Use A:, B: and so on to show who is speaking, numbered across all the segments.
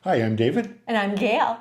A: Hi, I'm David.
B: And I'm Gail.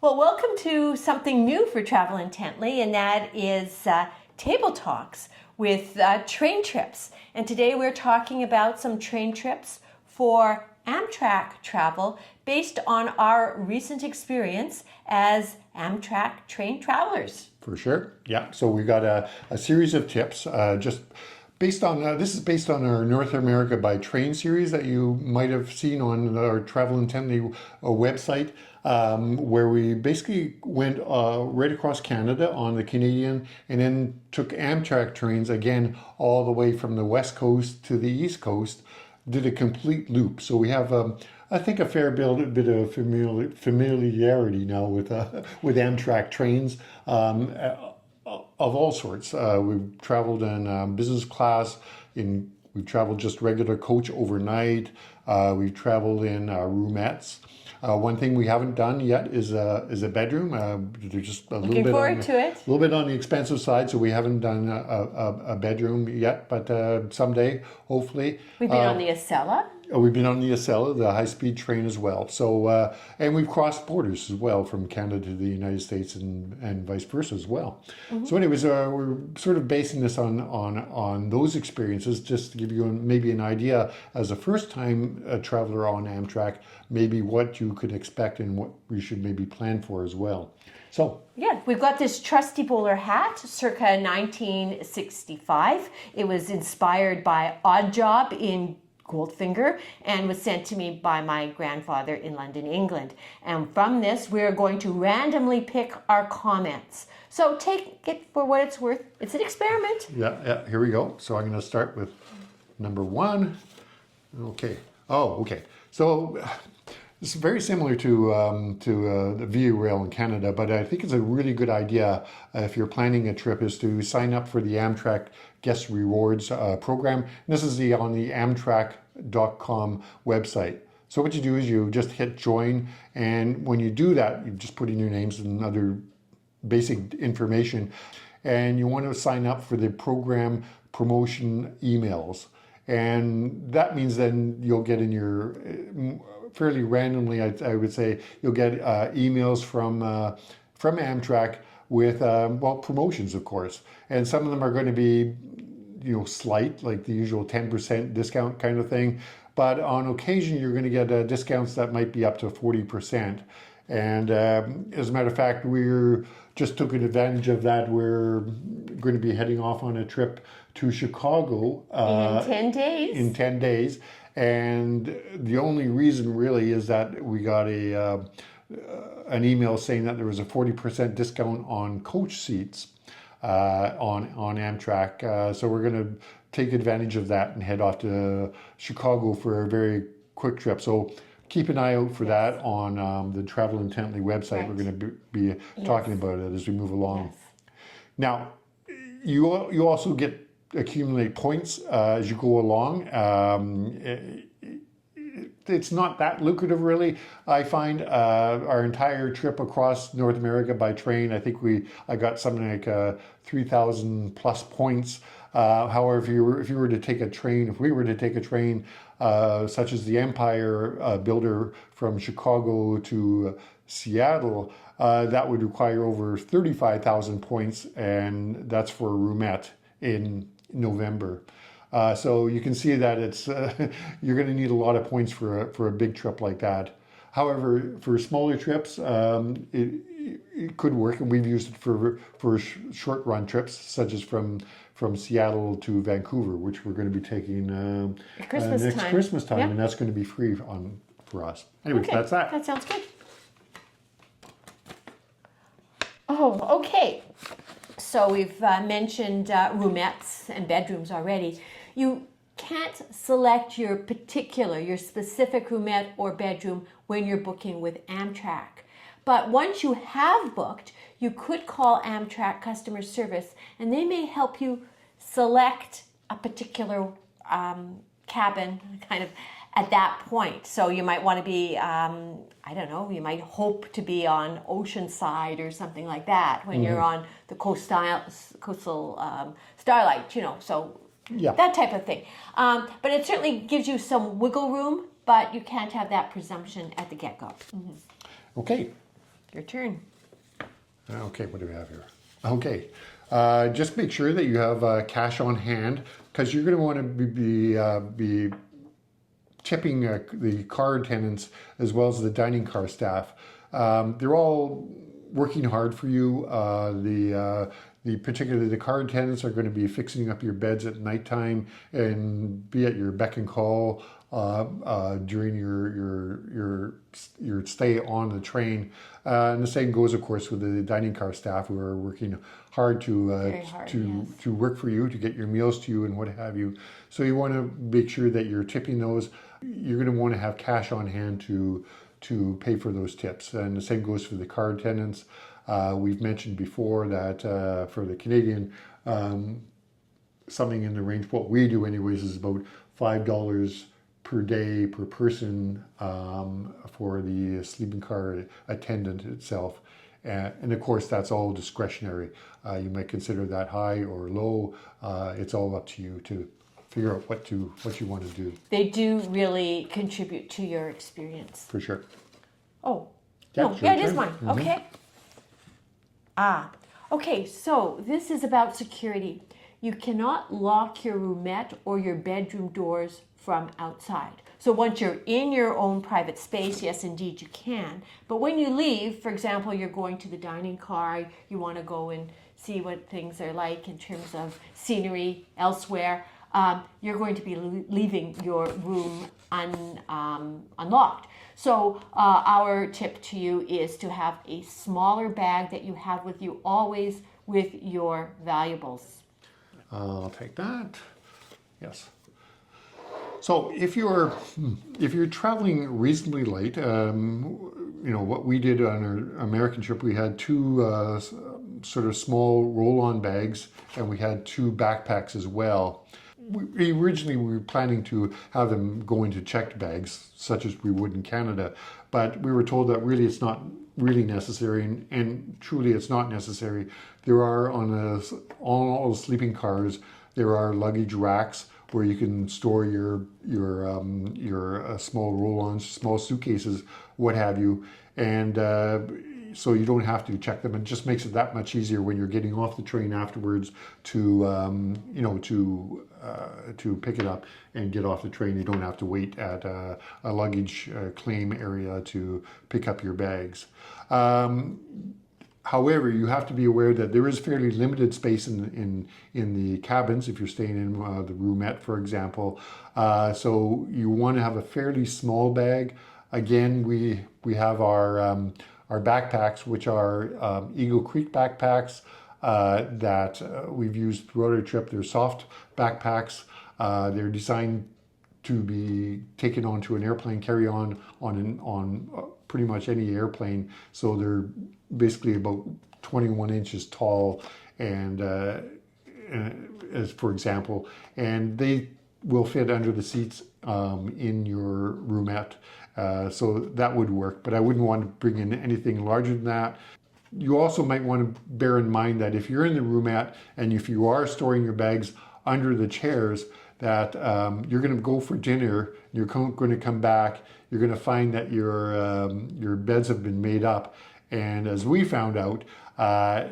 B: Well, welcome to something new for Travel Intently, and that is Table Talks with train trips. And today we're talking about some train trips for Amtrak travel based on our recent experience as Amtrak train travelers.
A: For sure. Yeah. So we've got a series of tips just based on, this is based on our North America by Train series that you might have seen on our Travel Intently website, where we basically went right across Canada on the Canadian and then took Amtrak trains again all the way from the West Coast to the East Coast, did a complete loop. So we have I think a fair bit of familiarity now with Amtrak trains of all sorts. We've traveled in business class, we've traveled just regular coach overnight. We've traveled in roomettes. One thing we haven't done yet is a bedroom. They're just a
B: Looking forward to it.
A: A little bit on the expensive side, so we haven't done a bedroom yet. But someday, hopefully,
B: we've been on the Acela.
A: We've been on the Acela, the high-speed train as well. So, and we've crossed borders as well from Canada to the United States and vice versa as well. Mm-hmm. So anyways, we're sort of basing this on those experiences just to give you maybe an idea as a first-time traveler on Amtrak, maybe what you could expect and what we should maybe plan for as well. So
B: yeah, we've got this trusty bowler hat, circa 1965. It was inspired by Odd Job in Goldfinger and was sent to me by my grandfather in London, England. And from this, we're going to randomly pick our comments. So take it for what it's worth. It's an experiment.
A: Yeah, here we go. So I'm going to start with number one. Okay. Oh, okay. So it's very similar to the Via Rail in Canada, but I think it's a really good idea if you're planning a trip is to sign up for the Amtrak Guest Rewards program. And this is on the Amtrak.com website. So what you do is you just hit join, and when you do that, you just put in your names and other basic information, and you want to sign up for the program promotion emails. And that means then you'll get in your fairly randomly, I would say, you'll get emails from Amtrak with promotions, of course, and some of them are going to be slight, like the usual 10% discount kind of thing, but on occasion you're going to get discounts that might be up to 40%. And as a matter of fact, we're just took advantage of that. We're going to be heading off on a trip to Chicago
B: in 10 days.
A: In 10 days, and the only reason really is that we got an email saying that there was a 40% discount on coach seats on Amtrak. So we're going to take advantage of that and head off to Chicago for a very quick trip. So keep an eye out for that on the Travel Intently website. Right. We're going to be talking about it as we move along.
B: Yes.
A: Now, you also accumulate points as you go along. It's not that lucrative, really. I find our entire trip across North America by train, I think I got something like 3,000 plus points. However, if we were to take a train such as the Empire Builder from Chicago to Seattle, that would require over 35,000 points, and that's for Roomet in November. So you can see that it's you're going to need a lot of points for a big trip like that. However, for smaller trips, it could work, and we've used it for short run trips, such as from Seattle to Vancouver, which we're going to be taking next Christmas time, and that's going to be free for us. Anyways,
B: okay.
A: That's that.
B: That sounds good. Oh, okay. So we've mentioned roomettes and bedrooms already. You can't select your specific roomette or bedroom when you're booking with Amtrak. But once you have booked, you could call Amtrak customer service and they may help you select a particular cabin kind of at that point. So you might want to be, I don't know, you might hope to be on Oceanside or something like that when you're on the coastal Starlight, so that type of thing. But it certainly gives you some wiggle room but you can't have that presumption at the get-go.
A: Okay.
B: Your turn.
A: Okay, what do we have here? Okay, just make sure that you have cash on hand because you're going to want to be tipping the car attendants as well as the dining car staff. They're all working hard for you. Particularly the car attendants are going to be fixing up your beds at nighttime and be at your beck and call during your stay on the train. And the same goes, of course, with the dining car staff who are working hard to work for you, to get your meals to you and what have you. So you want to make sure that you're tipping those. You're going to want to have cash on hand to pay for those tips. And the same goes for the car attendants. We've mentioned before that for the Canadian, something in the range, what we do anyways, is about $5 per day per person for the sleeping car attendant itself. And of course, that's all discretionary. You might consider that high or low. It's all up to you to figure out what you want to do.
B: They do really contribute to your experience.
A: For sure.
B: Oh,
A: Yeah,
B: no, it is mine. Okay. Okay, so this is about security. You cannot lock your roomette or your bedroom doors from outside. So once you're in your own private space, yes, indeed you can. But when you leave, for example, you're going to the dining car, you want to go and see what things are like in terms of scenery elsewhere, you're going to be leaving your room unlocked. So our tip to you is to have a smaller bag that you have with you always with your valuables.
A: I'll take that. Yes. So if you're traveling reasonably late, what we did on our American trip, we had two sort of small roll-on bags, and we had two backpacks as well. Originally, we were planning to have them go into checked bags, such as we would in Canada, but we were told that really it's not really necessary, and truly it's not necessary. There are on all the sleeping cars, there are luggage racks where you can store your small roll-ons, small suitcases, what have you, and so you don't have to check them. It just makes it that much easier when you're getting off the train afterwards to pick it up and get off the train. You don't have to wait at a luggage claim area to pick up your bags. However, you have to be aware that there is fairly limited space in the cabins if you're staying in the roomette, for example. So you want to have a fairly small bag. Again, we have our backpacks, which are Eagle Creek backpacks that we've used throughout our trip. They're soft backpacks. They're designed to be taken onto an airplane, carry on pretty much any airplane. So they're basically about 21 inches tall, and as for example, and they will fit under the seats in your roomette. So that would work, but I wouldn't want to bring in anything larger than that. You also might want to bear in mind that if you're in the roomette and if you are storing your bags under the chairs, that you're going to go for dinner, you're going to come back, you're going to find that your beds have been made up. And as we found out, our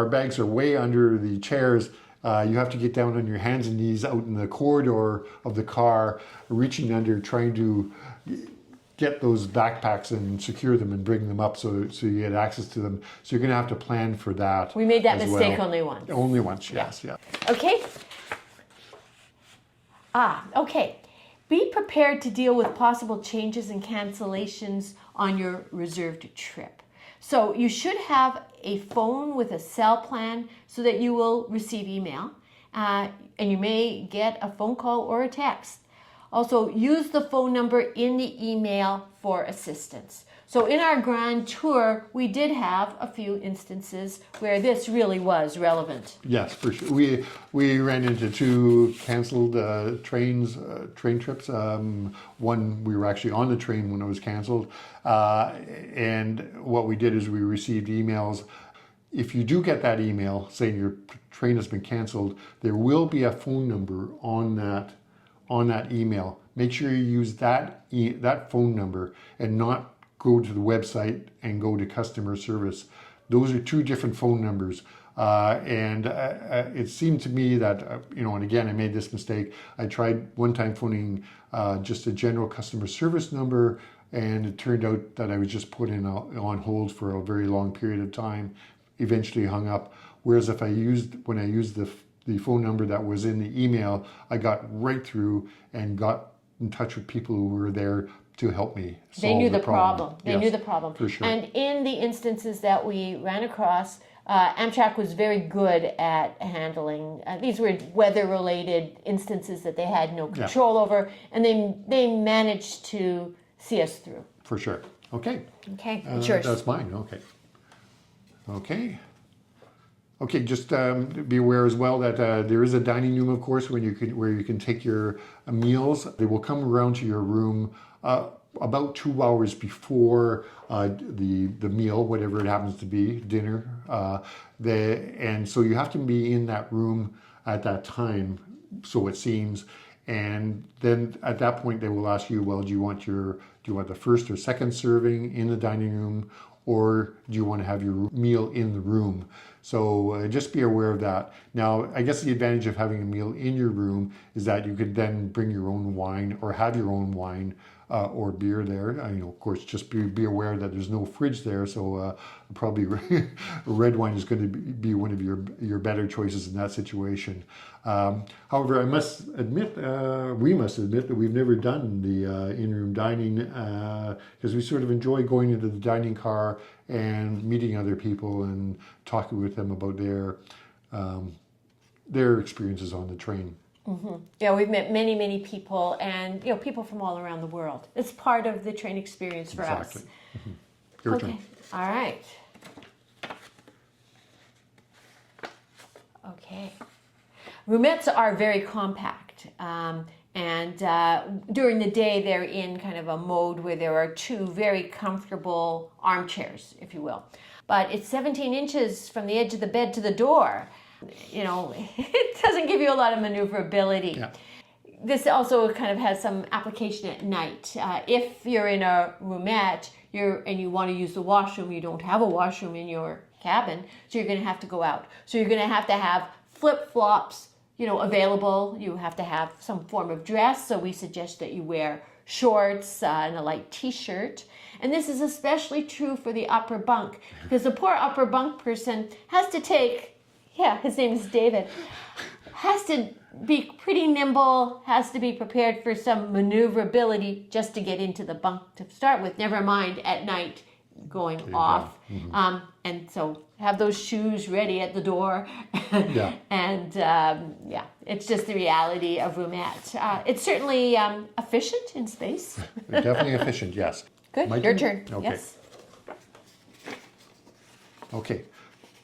A: bags are way under the chairs. You have to get down on your hands and knees out in the corridor of the car, reaching under, trying to get those backpacks and secure them and bring them up so you get access to them. So you're going to have to plan for that.
B: We made that mistake only once.
A: Only once, yes, yeah.
B: Okay. Okay. Be prepared to deal with possible changes and cancellations on your reserved trip. So you should have a phone with a cell plan so that you will receive email, and you may get a phone call or a text. Also, use the phone number in the email for assistance. So in our grand tour, we did have a few instances where this really was relevant.
A: Yes, for sure. We ran into two canceled train trips. One, we were actually on the train when it was canceled. And what we did is we received emails. If you do get that email saying your train has been canceled, there will be a phone number on that email. make sure you use that phone number and not go to the website and go to customer service. Those are two different phone numbers. And it seemed to me that, and again, I made this mistake. I tried one time phoning just a general customer service number, and it turned out that I was just put in on hold for a very long period of time, eventually hung up. Whereas when I used the phone number that was in the email, I got right through and got in touch with people who were there to help me solve
B: They knew the
A: problem.
B: They knew the problem.
A: For sure.
B: And in the instances that we ran across, Amtrak was very good at handling. These were weather-related instances that they had no control over, and they managed to see us through.
A: For sure. Okay.
B: Okay, it's yours.
A: That's mine. Okay. Just be aware as well that there is a dining room, of course, where you can take your meals. They will come around to your room about 2 hours before the meal, whatever it happens to be, dinner. And so you have to be in that room at that time, so it seems. And then at that point, they will ask you, well, do you want the first or second serving in the dining room, or do you want to have your meal in the room? So just be aware of that. Now, I guess the advantage of having a meal in your room is that you could then bring your own wine or have your own wine or beer there. Of course, just be aware that there's no fridge there, so probably red wine is going to be one of your better choices in that situation. However, we must admit that we've never done the in-room dining because we sort of enjoy going into the dining car and meeting other people and talking with them about their experiences on the train.
B: Mm-hmm. Yeah, we've met many, many people, and people from all around the world. It's part of the train experience for us.
A: Mm-hmm. Your
B: Okay.
A: turn.
B: All right. Okay. Roomettes are very compact, and during the day they're in kind of a mode where there are two very comfortable armchairs, if you will. But it's 17 inches from the edge of the bed to the door. It doesn't give you a lot of maneuverability.
A: Yeah.
B: This also kind of has some application at night. If you're in a roomette and you want to use the washroom, you don't have a washroom in your cabin, so you're going to have to go out. So you're going to have flip-flops, available. You have to have some form of dress, so we suggest that you wear shorts and a light t-shirt. And this is especially true for the upper bunk, because the poor upper bunk person has to his name is David, has to be pretty nimble, has to be prepared for some maneuverability just to get into the bunk to start with, never mind at night going off. Mm-hmm. And so have those shoes ready at the door.
A: Yeah.
B: And it's just the reality of Roomat. It's certainly efficient in space.
A: Definitely efficient, yes.
B: Good, your turn. Okay. Yes.
A: Okay.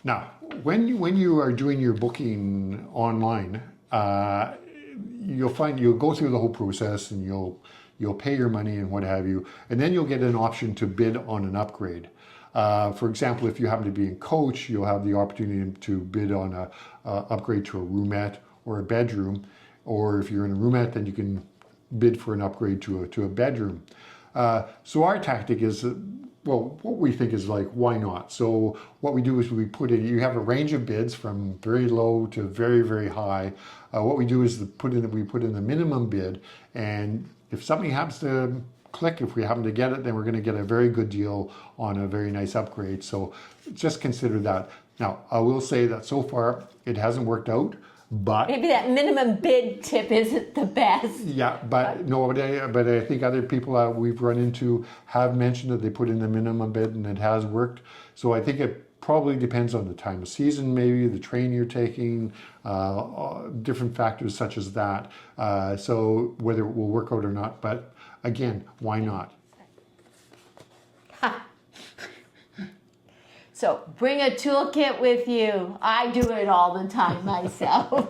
A: Now, when you are doing your booking online, you'll go through the whole process and you'll pay your money and what have you, and then you'll get an option to bid on an upgrade. For example, if you happen to be in coach, you'll have the opportunity to bid on a upgrade to a roomette or a bedroom, or if you're in a roomette, then you can bid for an upgrade to a bedroom. So our tactic is, what we think is why not? So what we do is you have a range of bids from very low to very, very high. What we do is we put in the minimum bid, and if something happens to click, if we happen to get it, then we're going to get a very good deal on a very nice upgrade. So just consider that. Now, I will say that so far it hasn't worked out, but
B: maybe that minimum bid tip isn't the best.
A: Yeah, but I think other people we've run into have mentioned that they put in the minimum bid and it has worked. So I think it probably depends on the time of season, maybe the train you're taking, different factors such as that. So whether it will work out or not, but again, why not?
B: So bring a toolkit with you. I do it all the time myself.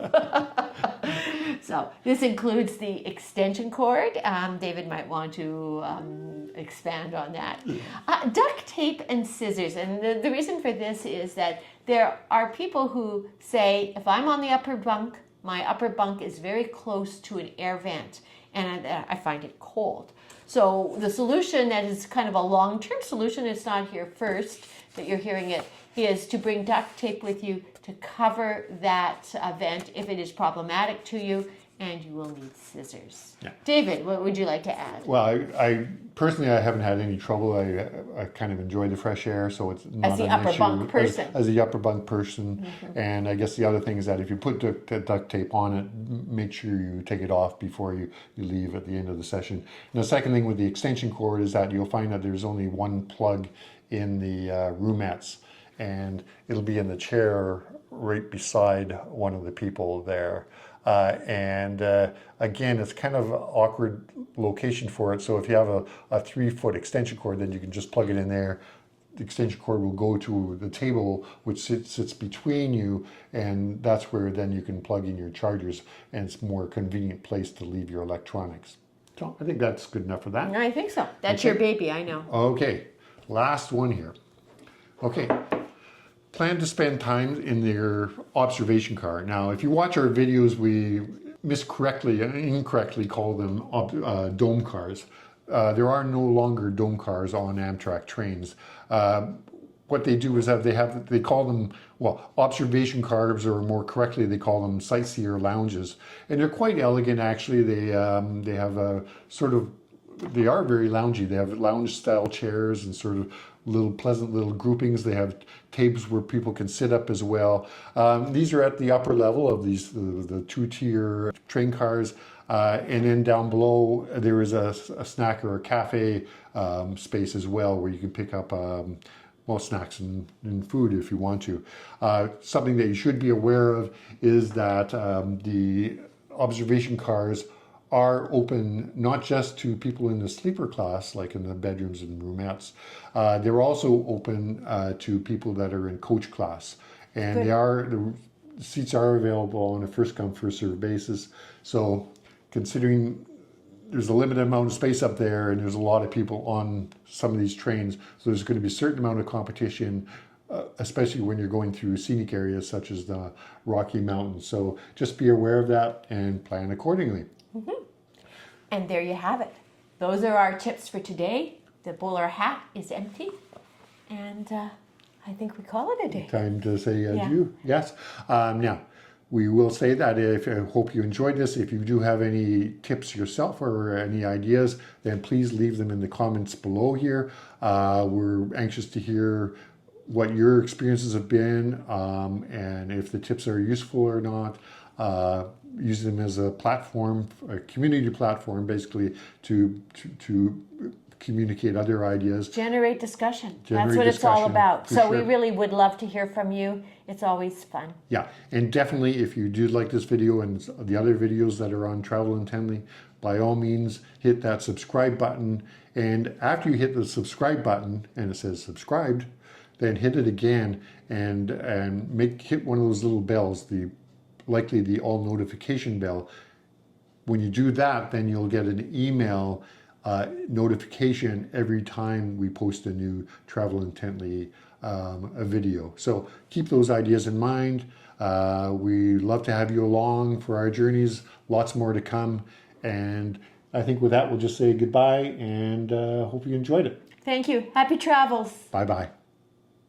B: So this includes the extension cord. David might want to expand on that. Duct tape and scissors. And the reason for this is that there are people who say, if I'm on the upper bunk, my upper bunk is very close to an air vent. and I find it cold. So the solution that is kind of a long-term solution, it's not here first that you're hearing it, is to bring duct tape with you to cover that vent if it is problematic to you, and you will need scissors.
A: Yeah.
B: David, what would you like to add?
A: Well, I personally, I haven't had any trouble. I kind of enjoy the fresh air, so it's not
B: As the
A: an
B: upper
A: issue.
B: bunk person.
A: As the upper bunk person. And I guess the other thing is that if you put the duct tape on it, make sure you take it off before you leave at the end of the session. And the second thing with the extension cord is that you'll find that there's only one plug in the Roomets, and it'll be in the chair right beside one of the people there. Again, it's kind of an awkward location for it. So if you have a 3-foot extension cord, then you can just plug it in there. The extension cord will go to the table, which sits between you, and that's where then you can plug in your chargers, and it's a more convenient place to leave your electronics. So I think that's good enough for that.
B: I think so. That's your baby, I know.
A: Okay, last one here. Okay. Plan to spend time in their observation car. Now, if you watch our videos, we incorrectly call them dome cars. There are no longer dome cars on Amtrak trains. What they do is they call them, well, observation cars, or more correctly, they call them sightseer lounges. And they're quite elegant, actually. They have a sort of, they are very loungy. They have lounge style chairs and sort of pleasant little groupings. They have tables where people can sit up as well. These are at the upper level of these the 2-tier train cars, and then down below there is a snack or a cafe space as well, where you can pick up snacks and food if you want to. Something that you should be aware of is that the observation cars are open not just to people in the sleeper class, like in the bedrooms and roomettes. They're also open to people that are in coach class, and the seats are available on a first come first served basis. So, considering there's a limited amount of space up there, and there's a lot of people on some of these trains, so there's going to be a certain amount of competition. Especially when you're going through scenic areas such as the Rocky Mountains. So just be aware of that and plan accordingly.
B: And there you have it. Those are our tips for today. The bowler hat is empty, and I think we call it a day.
A: Time to say adieu. Yes. Now, we will say that I hope you enjoyed this. If you do have any tips yourself or any ideas, then please leave them in the comments below here. We're anxious to hear what your experiences have been, and if the tips are useful or not. Use them as a platform, a community platform, basically to communicate other ideas.
B: Generate discussion. That's what it's all about. So we really would love to hear from you. It's always fun.
A: Yeah, and definitely if you do like this video and the other videos that are on Travel Intently, by all means hit that subscribe button. And after you hit the subscribe button and it says subscribed, then hit it again and hit one of those little bells, likely the all notification bell. When you do that, then you'll get an email notification every time we post a new Travel Intently a video. So keep those ideas in mind. We love to have you along for our journeys. Lots more to come. And I think with that, we'll just say goodbye and hope you enjoyed it.
B: Thank you. Happy travels.
A: Bye-bye.